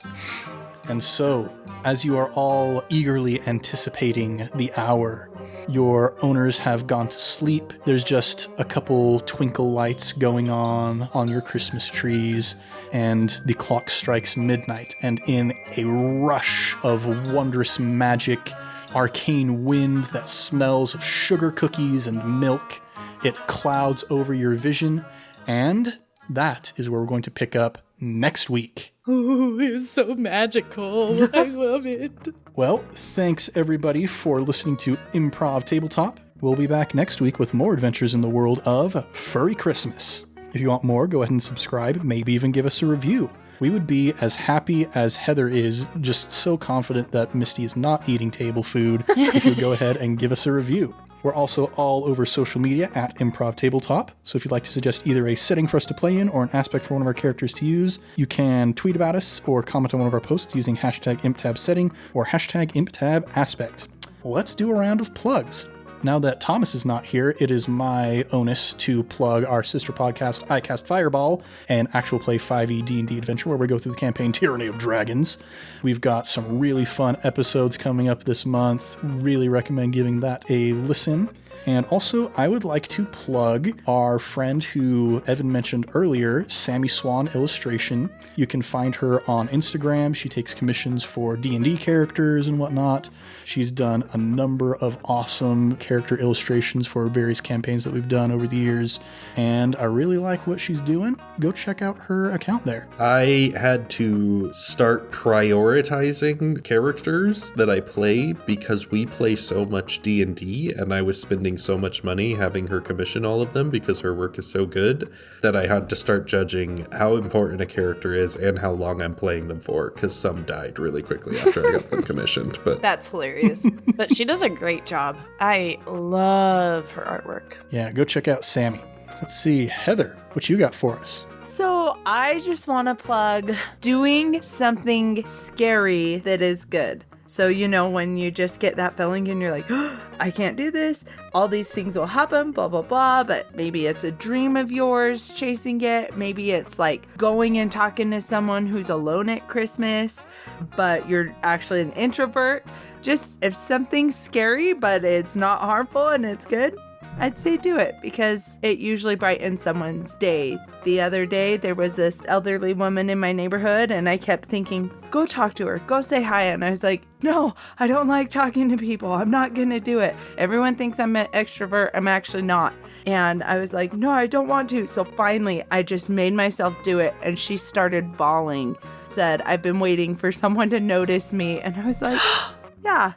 And so, as you are all eagerly anticipating the hour, your owners have gone to sleep. There's just a couple twinkle lights going on your Christmas trees, and the clock strikes midnight. And in a rush of wondrous magic, arcane wind that smells of sugar cookies and milk, it clouds over your vision. And that is where we're going to pick up next week. Oh, it's so magical. I love it. Well, thanks everybody for listening to Improv Tabletop. We'll be back next week with more adventures in the world of Furry Christmas. If you want more, go ahead and subscribe, maybe even give us a review. We would be as happy as Heather is, just so confident that Misty is not eating table food, if you go ahead and give us a review. We're also all over social media at Improv Tabletop, so if you'd like to suggest either a setting for us to play in or an aspect for one of our characters to use, you can tweet about us or comment on one of our posts using hashtag ImpTabSetting or hashtag ImpTabAspect. Let's do a round of plugs. Now that Thomas is not here, it is my onus to plug our sister podcast, I Cast Fireball, an actual play 5e D&D adventure where we go through the campaign Tyranny of Dragons. We've got some really fun episodes coming up this month. Really recommend giving that a listen. And also, I would like to plug our friend who Evan mentioned earlier, Sammy Swan Illustration. You can find her on Instagram. She takes commissions for D&D characters and whatnot. She's done a number of awesome character illustrations for various campaigns that we've done over the years, and I really like what she's doing. Go check out her account there. I had to start prioritizing characters that I play because we play so much D&D, and I was spending so much money having her commission all of them because her work is so good that I had to start judging how important a character is and how long I'm playing them for, because some died really quickly after I got them commissioned. But That's hilarious. But she does a great job. I love her artwork. Yeah, go check out Sammy. Let's see, Heather, what you got for us? So I just want to plug doing something scary that is good. So, when you just get that feeling and you're like, oh, I can't do this, all these things will happen, blah, blah, blah. But maybe it's a dream of yours chasing it. Maybe it's like going and talking to someone who's alone at Christmas, but you're actually an introvert. Just if something's scary, but it's not harmful and it's good, I'd say do it because it usually brightens someone's day. The other day, there was this elderly woman in my neighborhood and I kept thinking, go talk to her, go say hi. And I was like, no, I don't like talking to people. I'm not going to do it. Everyone thinks I'm an extrovert. I'm actually not. And I was like, no, I don't want to. So finally, I just made myself do it. And she started bawling, said, I've been waiting for someone to notice me. And I was like, yeah,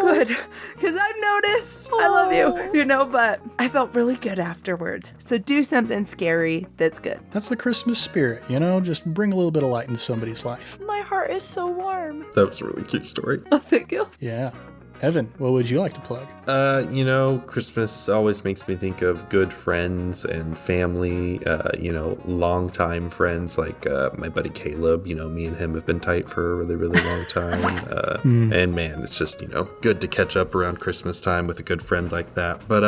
good, because I've noticed. I love you, but I felt really good afterwards. So do something scary that's good. That's the Christmas spirit, just bring a little bit of light into somebody's life. My heart is so warm. That was a really cute story. Oh, thank you. Yeah. Evan, what would you like to plug? Christmas always makes me think of good friends and family, longtime friends like my buddy Caleb. Me and him have been tight for a really, really long time. And man, it's just, good to catch up around Christmas time with a good friend like that. But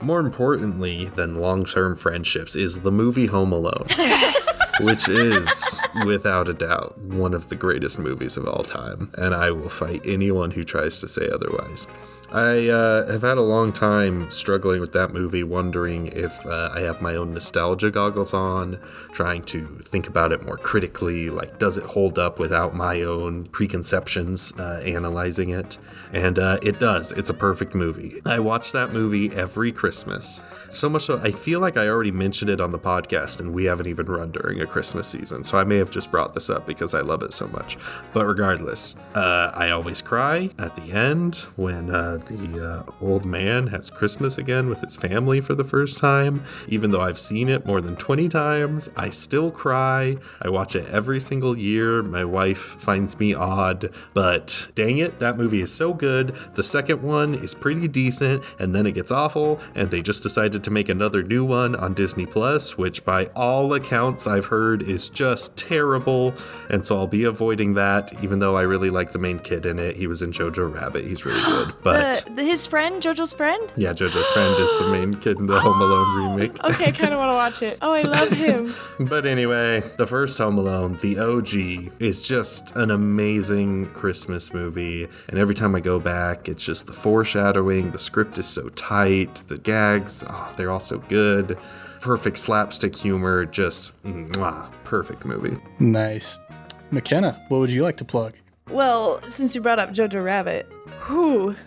more importantly than long-term friendships is the movie Home Alone. Yes! Which is, without a doubt, one of the greatest movies of all time. And I will fight anyone who tries to say otherwise. I have had a long time struggling with that movie, wondering if I have my own nostalgia goggles on, trying to think about it more critically, like does it hold up without my own preconceptions, analyzing it? And it does. It's a perfect movie. I watch that movie every Christmas. So much so, I feel like I already mentioned it on the podcast and we haven't even run during a Christmas season. So I may have just brought this up because I love it so much. But regardless, I always cry at the end when the old man has Christmas again with his family for the first time. Even though I've seen it more than 20 times, I still cry. I watch it every single year. My wife finds me odd, but dang it, that movie is so good. The second one is pretty decent, and then it gets awful, and they just decided to make another new one on Disney Plus, which by all accounts I've heard is just terrible, and so I'll be avoiding that, even though I really like the main kid in it. He was in Jojo Rabbit. He's really good. But his friend, JoJo's friend? Yeah, JoJo's friend is the main kid in the Home Alone remake. Okay, I kind of want to watch it. Oh, I love him. But anyway, the first Home Alone, the OG, is just an amazing Christmas movie. And every time I go back, it's just the foreshadowing. The script is so tight. The gags, they're all so good. Perfect slapstick humor. Just, perfect movie. Nice. McKenna, what would you like to plug? Well, since you brought up Jojo Rabbit,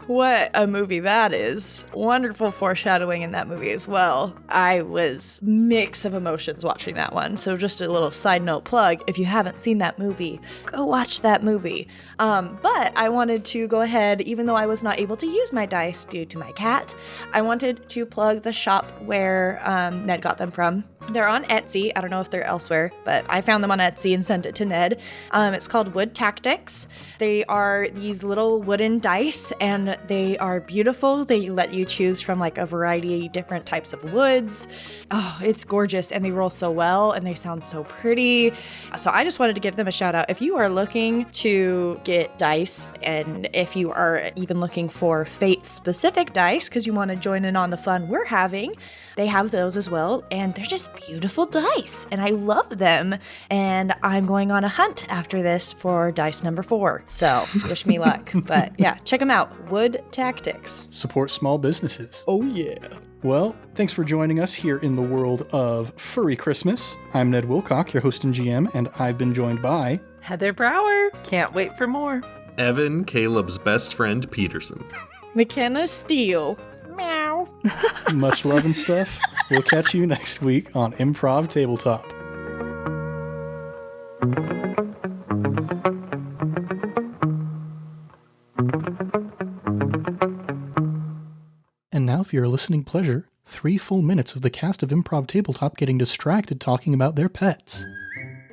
what a movie that is. Wonderful foreshadowing in that movie as well. I was mix of emotions watching that one. So just a little side note plug, if you haven't seen that movie, go watch that movie. But I wanted to go ahead, even though I was not able to use my dice due to my cat, I wanted to plug the shop where Ned got them from. They're on Etsy. I don't know if they're elsewhere, but I found them on Etsy and sent it to Ned. It's called Wood Tactics. They are these little wooden dice, and they are beautiful. They let you choose from like a variety of different types of woods. Oh, it's gorgeous, and they roll so well, and they sound so pretty. So I just wanted to give them a shout out. If you are looking to get dice, and if you are even looking for fate-specific dice, because you want to join in on the fun we're having, they have those as well, and they're just beautiful dice, and I love them, and I'm going on a hunt after this for dice number 4, so wish me luck. But yeah, check them out. Wood Tactics. Support small businesses. Oh yeah. Well, thanks for joining us here in the world of Furry Christmas. I'm Ned Wilcock, your host and GM, and I've been joined by Heather Brower. Can't wait for more. Evan, Caleb's best friend, Peterson. McKenna Steele. Meow. Much love and stuff. We'll catch you next week on Improv Tabletop. And now for your listening pleasure, 3 full minutes of the cast of Improv Tabletop getting distracted talking about their pets.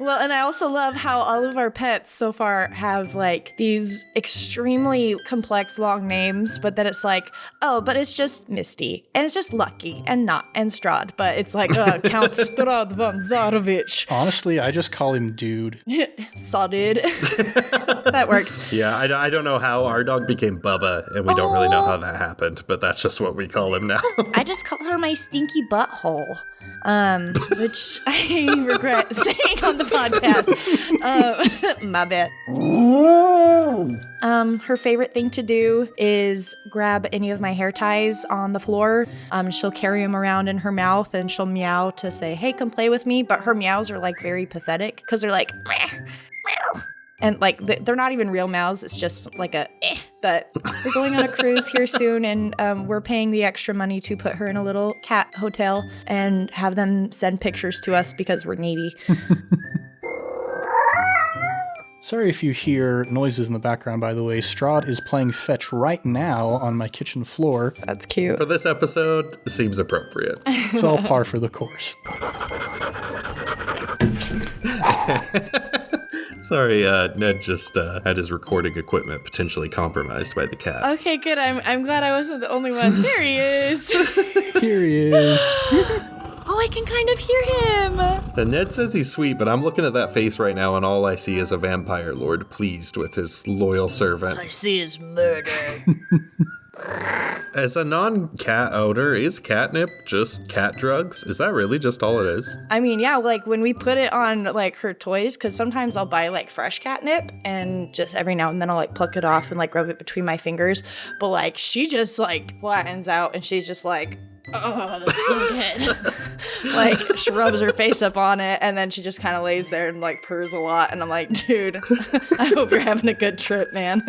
Well, and I also love how all of our pets so far have like these extremely complex long names, but then it's like, oh, but it's just Misty, and it's just Lucky, and Nott, and Strahd, but it's like Count Strahd von Zarovich. Honestly, I just call him Dude. Sodded. That works. Yeah, I don't know how our dog became Bubba, and we don't really know how that happened, but that's just what we call him now. I just call her my stinky butthole. Which I regret saying on the podcast. My bad. Her favorite thing to do is grab any of my hair ties on the floor. She'll carry them around in her mouth and she'll meow to say, hey, come play with me. But her meows are like very pathetic because they're like, meh, meow. And like, they're not even real meows. It's just like a eh. But we're going on a cruise here soon, and we're paying the extra money to put her in a little cat hotel and have them send pictures to us because we're needy. Sorry if you hear noises in the background, by the way. Strahd is playing fetch right now on my kitchen floor. That's cute. For this episode, seems appropriate. It's all par for the course. Sorry, Ned just had his recording equipment potentially compromised by the cat. Okay, good. I'm glad I wasn't the only one. Here he is. Here he is. Oh, I can kind of hear him. And Ned says he's sweet, but I'm looking at that face right now, and all I see is a vampire lord pleased with his loyal servant. I see his murder. As a non-cat owner, is catnip just cat drugs? Is that really just all it is? I mean, yeah, like when we put it on like her toys, because sometimes I'll buy like fresh catnip and just every now and then I'll like pluck it off and like rub it between my fingers. But like she just like flattens out and she's just like, oh, that's so good. Like she rubs her face up on it and then she just kind of lays there and like purrs a lot. And I'm like, dude, I hope you're having a good trip, man.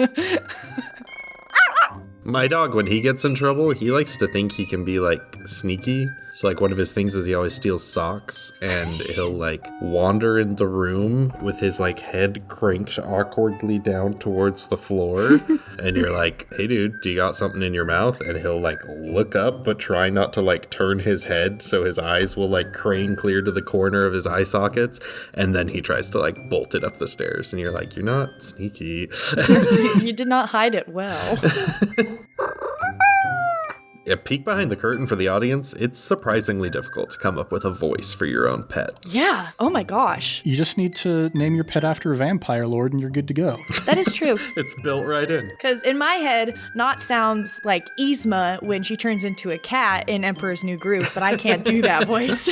My dog, when he gets in trouble, he likes to think he can be, like, sneaky. So, like, one of his things is he always steals socks, and he'll, like, wander in the room with his, like, head cranked awkwardly down towards the floor. And you're like, hey, dude, do you got something in your mouth? And he'll, like, look up, but try not to, like, turn his head so his eyes will, like, crane clear to the corner of his eye sockets. And then he tries to, like, bolt it up the stairs. And you're like, you're not sneaky. You did not hide it well. A peek behind the curtain for the audience, it's surprisingly difficult to come up with a voice for your own pet. Yeah. Oh my gosh. You just need to name your pet after a vampire lord and you're good to go. That is true. It's built right in. Because in my head, Nott sounds like Yzma when she turns into a cat in Emperor's New Groove, but I can't do that voice.